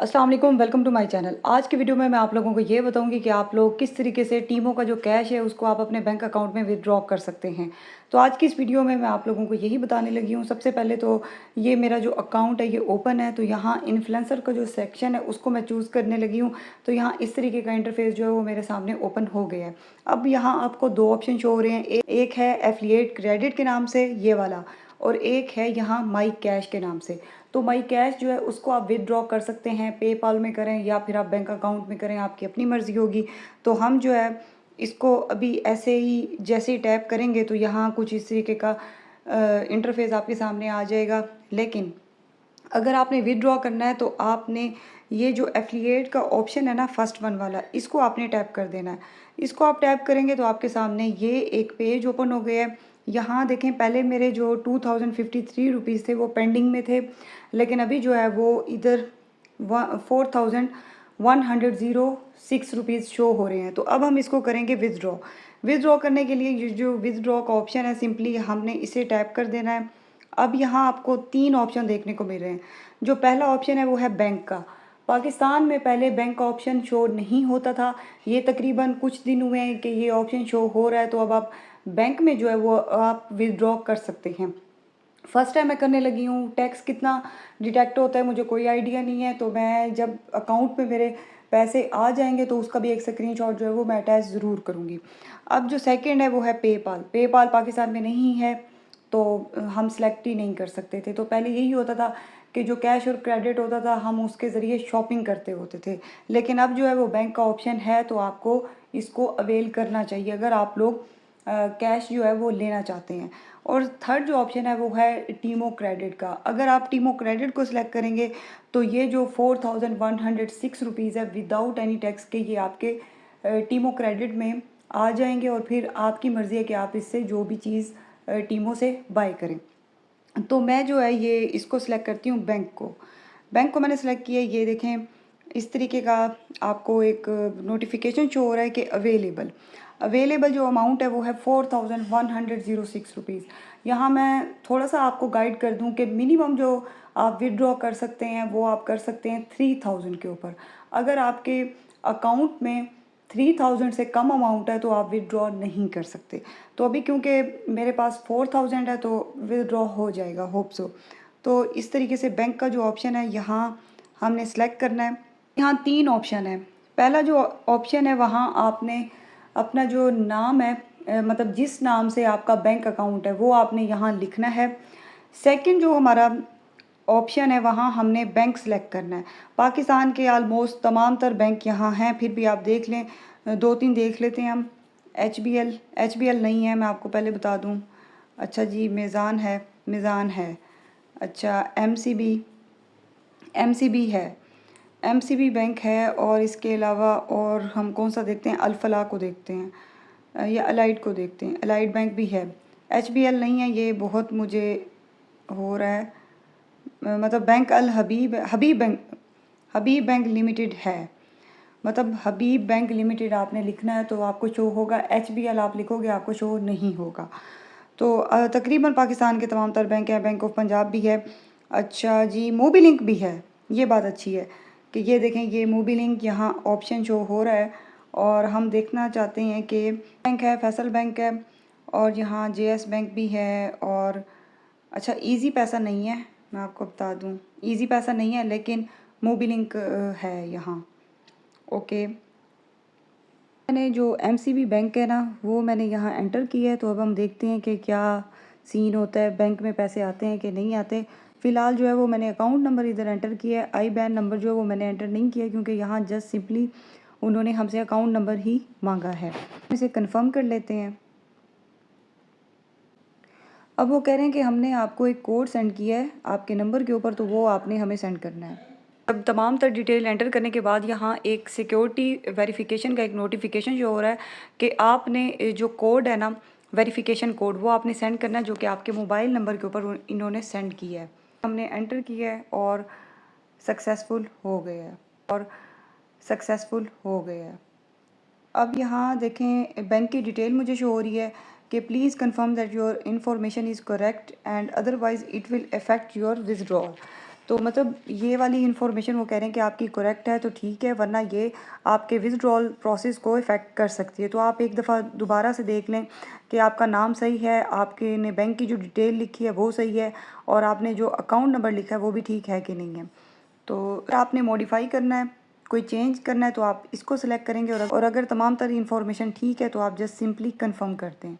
अस्सलाम वालेकुम, welcome to my channel. आज की वीडियो में मैं आप लोगों को ये बताऊंगी कि आप लोग किस तरीके से टीमों का जो कैश है उसको आप अपने बैंक अकाउंट में विदड्रॉ कर सकते हैं। तो आज की इस वीडियो में मैं आप लोगों को यही बताने लगी हूँ। सबसे पहले तो ये मेरा जो अकाउंट है ये ओपन है, तो यहाँ इन्फ्लुएंसर का जो सेक्शन है उसको मैं चूज़ करने लगी हूँ। तो यहाँ इस तरीके का इंटरफेस जो है वो मेरे सामने ओपन हो गया है। अब यहाँ आपको दो ऑप्शन शो हो रहे हैं, एक है एफिलिएट क्रेडिट के नाम से ये वाला, और एक है यहाँ माई कैश के नाम से। तो माई कैश जो है उसको आप विदड्रॉ कर सकते हैं, पेपाल में करें या फिर आप बैंक अकाउंट में करें, आपकी अपनी मर्ज़ी होगी। तो हम जो है इसको अभी ऐसे ही जैसे ही टैप करेंगे तो यहाँ कुछ इस तरीके का इंटरफेस आपके सामने आ जाएगा। लेकिन अगर आपने विदड्रॉ करना है तो आपने ये जो एफिलिएट का ऑप्शन है ना, फर्स्ट वन वाला, इसको आपने टैप कर देना है। इसको आप टैप करेंगे तो आपके सामने ये एक पेज ओपन हो गया है। यहाँ देखें, पहले मेरे जो 2053 थे वो पेंडिंग में थे, लेकिन अभी जो है वो इधर 4106 रुपीज़ शो हो रहे हैं। तो अब हम इसको करेंगे विदड्रॉ। विदड्रॉ करने के लिए ये जो विदड्रॉ का ऑप्शन है, सिंपली हमने इसे टैप कर देना है। अब यहाँ आपको तीन ऑप्शन देखने को मिल रहे हैं। जो पहला ऑप्शन है वो है बैंक का। पाकिस्तान में पहले बैंक का ऑप्शन शो नहीं होता था, ये तकरीबन कुछ दिन हुए हैं कि ये ऑप्शन शो हो रहा है। तो अब आप बैंक में जो है वो आप विदड्रॉ कर सकते हैं। फर्स्ट टाइम मैं करने लगी हूँ, टैक्स कितना डिटेक्ट होता है मुझे कोई आइडिया नहीं है। तो मैं जब अकाउंट में मेरे पैसे आ जाएंगे तो उसका भी एक स्क्रीनशॉट जो है वो मैं अटैच ज़रूर करूँगी। अब जो सेकंड है वो है पेपाल। पेपाल पाकिस्तान में नहीं है तो हम सेलेक्ट ही नहीं कर सकते थे। तो पहले यही होता था कि जो कैश और क्रेडिट होता था हम उसके ज़रिए शॉपिंग करते होते थे, लेकिन अब जो है वो बैंक का ऑप्शन है तो आपको इसको अवेल करना चाहिए अगर आप लोग कैश जो है वो लेना चाहते हैं। और थर्ड जो ऑप्शन है वो है टीमो क्रेडिट का। अगर आप टीमो क्रेडिट को सिलेक्ट करेंगे तो ये जो 4106 रुपीज़ है विदाउट एनी टैक्स के, ये आपके टीमो क्रेडिट में आ जाएंगे और फिर आपकी मर्ज़ी है कि आप इससे जो भी चीज़ टीमों से बाय करें। तो मैं जो है ये इसको सिलेक्ट करती हूँ बैंक को मैंने सेलेक्ट किया। ये देखें इस तरीके का आपको एक नोटिफिकेशन शो हो रहा है कि अवेलेबल जो अमाउंट है वो है 4106 रुपीज़। यहाँ मैं थोड़ा सा आपको गाइड कर दूँ कि मिनिमम जो आप विदड्रॉ कर सकते हैं वो आप कर सकते हैं 3000 के ऊपर। अगर आपके अकाउंट में 3000 से कम अमाउंट है तो आप विदड्रॉ नहीं कर सकते। तो अभी क्योंकि मेरे पास 4000 है तो विदड्रॉ हो जाएगा, होप सो। तो इस तरीके से बैंक का जो ऑप्शन है यहाँ हमने सेलेक्ट करना है। यहाँ तीन ऑप्शन है। पहला जो ऑप्शन है वहाँ आपने अपना जो नाम है मतलब जिस नाम से आपका बैंक अकाउंट है वो आपने यहाँ लिखना है। सेकंड जो हमारा ऑप्शन है वहाँ हमने बैंक सेलेक्ट करना है। पाकिस्तान के आलमोस्ट तमाम तर बैंक यहाँ हैं, फिर भी आप देख लें, दो तीन देख लेते हैं हम। एच बी एल नहीं है, मैं आपको पहले बता दूँ। अच्छा जी, मीज़ान है। अच्छा, एम सी बी है, एम सी बी बैंक है। और इसके अलावा और हम कौन सा देखते हैं, अल-फलाह को देखते हैं या अलाइड को देखते हैं। अलाइड बैंक भी है। एच बी एल नहीं है, ये बहुत मुझे हो रहा है, मतलब बैंक अल हबीब हबीब बैंक लिमिटेड है। मतलब हबीब बैंक लिमिटेड आपने लिखना है तो आपको शो होगा। एच बी एल आप लिखोगे आपको शो नहीं होगा। तो तकरीबन पाकिस्तान के तमाम तर बैंक हैं। बैंक ऑफ पंजाब भी है। अच्छा जी, मोबी लिंक भी है। ये बात अच्छी है कि ये देखें, ये मोबी लिंक यहाँ ऑप्शन शो हो रहा है और हम देखना चाहते हैं कि बैंक है, फैसल बैंक है, और यहाँ जेएस बैंक भी है। और अच्छा, इजी पैसा नहीं है, मैं आपको बता दूँ, इजी पैसा नहीं है, लेकिन मोबी लिंक है यहाँ। ओके, मैंने जो एमसीबी बैंक है ना वो मैंने यहाँ एंटर किया है। तो अब हम देखते हैं कि क्या सीन होता है, बैंक में पैसे आते हैं कि नहीं आते। फ़िलहाल जो है वो मैंने अकाउंट नंबर इधर एंटर किया है, आई बैन नंबर जो है वो मैंने एंटर नहीं किया क्योंकि यहाँ जस्ट सिंपली उन्होंने हमसे अकाउंट नंबर ही मांगा है। इसे कंफर्म कर लेते हैं। अब वो कह रहे हैं कि हमने आपको एक कोड सेंड किया है आपके नंबर के ऊपर, तो वो आपने हमें सेंड करना है। अब तमाम तर डिटेल एंटर करने के बाद यहाँ एक सिक्योरिटी वेरिफिकेशन का एक नोटिफिकेशन जो हो रहा है कि आपने जो कोड है ना, वेरिफिकेशन कोड, वो आपने सेंड करना है जो कि आपके मोबाइल नंबर के ऊपर इन्होंने सेंड किया है। हमने एंटर किया है और सक्सेसफुल हो गया है। अब यहाँ देखें, बैंक की डिटेल मुझे शो हो रही है कि please confirm that your information is correct and otherwise it will affect your withdrawal. तो मतलब ये वाली इन्फॉर्मेशन वो कह रहे हैं कि आपकी करेक्ट है तो ठीक है, वरना ये आपके विथड्रॉल प्रोसेस को इफ़ेक्ट कर सकती है। तो आप एक दफ़ा दोबारा से देख लें कि आपका नाम सही है, आपके ने बैंक की जो डिटेल लिखी है वो सही है, और आपने जो अकाउंट नंबर लिखा है वो भी ठीक है कि नहीं है। तो अगर आपने मॉडिफाई करना है, कोई चेंज करना है, तो आप इसको सिलेक्ट करेंगे, और अगर तमाम तरह इन्फॉर्मेशन ठीक है तो आप जस्ट सिंपली कन्फर्म करते हैं।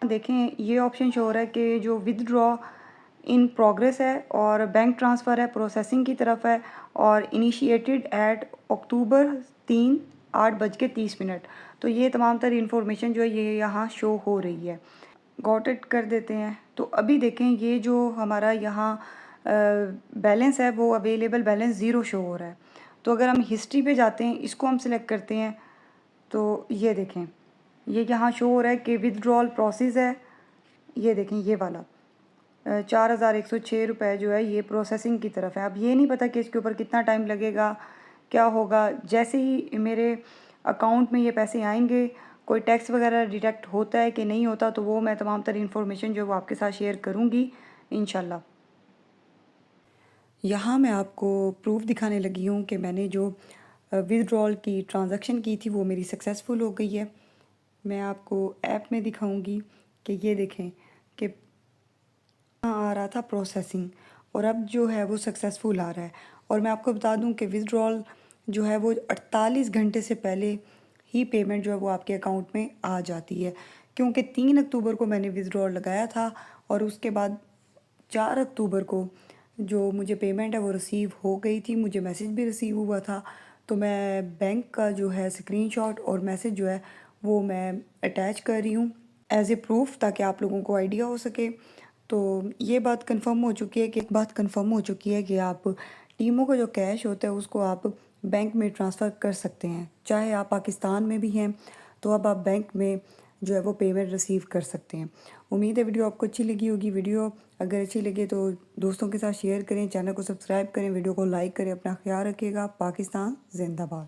देखें ये ऑप्शन शो हो रहा है कि जो विदड्रॉ इन प्रोग्रेस है और बैंक ट्रांसफ़र है प्रोसेसिंग की तरफ है, और इनिशिएटेड एट अक्टूबर 3 8:30। तो ये तमाम तरह इन्फॉर्मेशन जो है ये यहाँ शो हो रही है। गॉट इट कर देते हैं। तो अभी देखें ये जो हमारा यहाँ बैलेंस है वो अवेलेबल बैलेंस ज़ीरो शो हो रहा है। तो अगर हम हिस्ट्री पे जाते हैं, इसको हम सिलेक्ट करते हैं, तो ये देखें ये यहाँ शो हो रहा है कि विदड्रॉल प्रोसेस है। ये देखें ये वाला 4,106 रुपये जो है ये प्रोसेसिंग की तरफ है। अब ये नहीं पता कि इसके ऊपर कितना टाइम लगेगा, क्या होगा। जैसे ही मेरे अकाउंट में ये पैसे आएंगे, कोई टैक्स वगैरह डिडक्ट होता है कि नहीं होता, तो वो मैं तमाम तरह इन्फॉर्मेशन जो है वो आपके साथ शेयर करूँगी इंशाल्लाह। यहाँ मैं आपको प्रूफ दिखाने लगी हूँ कि मैंने जो विदड्रॉल की ट्रांजैक्शन की थी वो मेरी सक्सेसफुल हो गई है। मैं आपको ऐप में दिखाऊंगी कि ये देखें कि आ रहा था प्रोसेसिंग, और अब जो है वो सक्सेसफुल आ रहा है। और मैं आपको बता दूं कि विदड्रॉल जो है वो 48 घंटे से पहले ही पेमेंट जो है वो आपके अकाउंट में आ जाती है, क्योंकि 3 अक्टूबर को मैंने विदड्रॉल लगाया था, और उसके बाद 4 अक्टूबर को जो मुझे पेमेंट है वो रिसीव हो गई थी, मुझे मैसेज भी रिसीव हुआ था। तो मैं बैंक का जो है स्क्रीनशॉट और मैसेज जो है वो मैं अटैच कर रही हूँ एज ए प्रूफ, ताकि आप लोगों को आइडिया हो सके। तो ये बात कंफर्म हो चुकी है कि आप टीमों का जो कैश होता है उसको आप बैंक में ट्रांसफ़र कर सकते हैं, चाहे आप पाकिस्तान में भी हैं तो अब आप बैंक में जो है वो पेमेंट रिसीव कर सकते हैं। उम्मीद है वीडियो आपको अच्छी लगी होगी। वीडियो अगर अच्छी लगे तो दोस्तों के साथ शेयर करें, चैनल को सब्सक्राइब करें, वीडियो को लाइक करें। अपना ख्याल रखिएगा। पाकिस्तान जिंदाबाद।